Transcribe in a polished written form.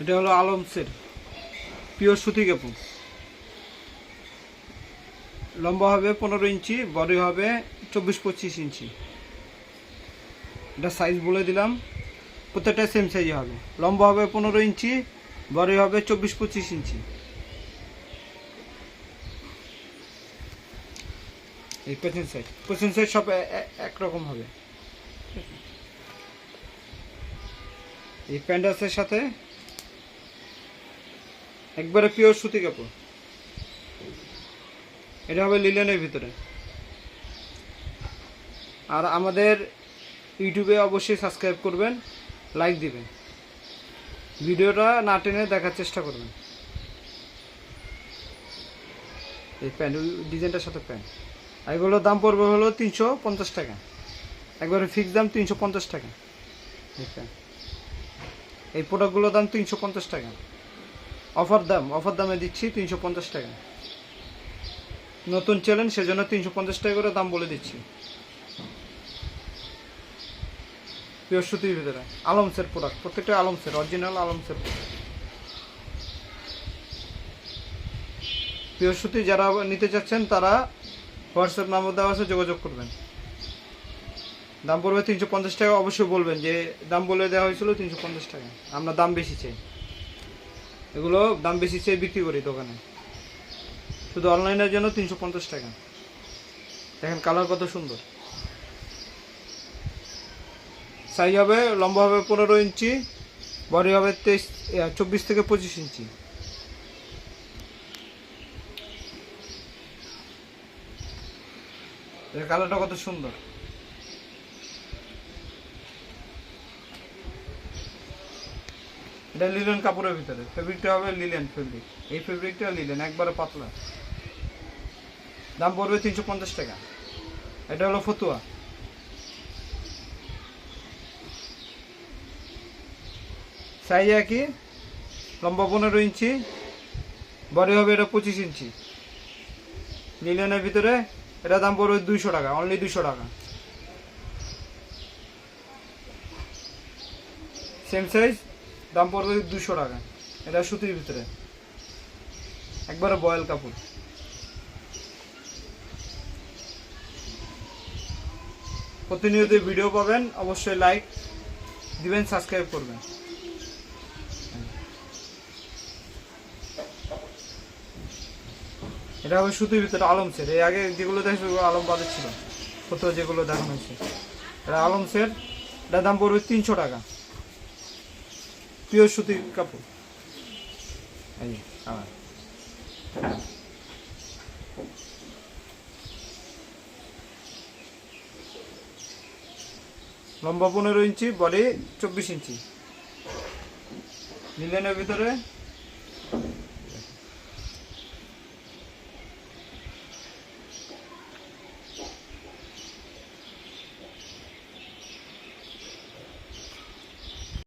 এটা হলো আলমসের পিওর সুতি কাপড়। লম্বা হবে 15 ইঞ্চি, বডি হবে 24-25 ইঞ্চি। এটা সাইজ বলে দিলাম, প্রত্যেকটা সেম সাইজ হবে। লম্বা হবে 15 ইঞ্চি, বডি হবে 24-25 ইঞ্চি। এই পেছন সাইড সব একরকম হবে। এই প্যান্ডাসের সাথে একবারে পিওর সুতি কাপড়। এটা হবে লিলেনের ভিতরে। আর আমাদের ইউটিউবে অবশ্যই সাবস্ক্রাইব করবেন, লাইক দিবেন, ভিডিওটা না টেনে দেখার চেষ্টা করবেন। এই প্যান্ট ডিজাইনটার সাথে প্যান্ট, এগুলোর দাম পড়বে হলো 350 টাকা। একবারে ফিক্স দাম 350 টাকা। এই প্যান্ট, এই প্রোডাক্টগুলোর দাম 350 টাকা। অফার দামে দিচ্ছি 350 টাকা। নতুন চ্যালেঞ্জ, সেজন্য 350 টাকা করে দাম বলে দিচ্ছি। পিওর সুতির ভিতরে আলমসের প্রোডাক্ট, প্রত্যেকটা আলমসের, অরিজিনাল আলমসের প্রোডাক্ট। পিওর সুতি যারা নিতে চাচ্ছেন তারা হোয়াটসঅ্যাপ নাম্বার দেওয়া আছে, যোগাযোগ করবেন। দাম পড়বে 350 টাকা। অবশ্যই বলবেন যে দাম বলে দেওয়া হয়েছিল 350 টাকা, আমরা দাম বেশি চাই। এগুলো দাম বেশি চেয়ে বিক্রি করি দোকানে, শুধু অনলাইনের জন্য 350 টাকা। দেখেন কালার কত সুন্দর। সাইজ হবে, লম্বা হবে 15 ইঞ্চি, বডি হবে 24-25 ইঞ্চি। এর কালারটা কত সুন্দর। এটা লিলেন কাপড়ের ভিতরে, ফেব্রিকটা হবে লিলেন ফেব্রিক। এই ফেব্রিকটা লিলেন, একবারে পাতলা। দাম পড়বে 350 টাকা। এটা হলো ফতুয়া। সাইজ একই, লম্বা 15 ইঞ্চি, বডি হবে এটা 25 ইঞ্চি। লিলেনের ভিতরে এটা দাম পড়বে 200 টাকা, অনলি 200 টাকা। সেম সাইজ, দাম পড়বে 200 টাকা। এটা সুতির ভিতরে, একবারে বয়েল কাপড়। প্রতিনিয়ত ভিডিও পাবেন, অবশ্যই লাইক দিবেন, সাবস্ক্রাইব করবেন। এটা হবে সুতির ভিতরে আলমসের। এই আগে যেগুলো দেখছো আলম বাজার ছিল, ফটো যেগুলো দেখানো হয়েছে, এটা আলমসের। এটা দাম পড়বে 300 টাকা। পিওর সুতির কাপড়। এই লম্বা 15 ইঞ্চি, বডি 24 ইঞ্চি। লিলেনের ভিতরে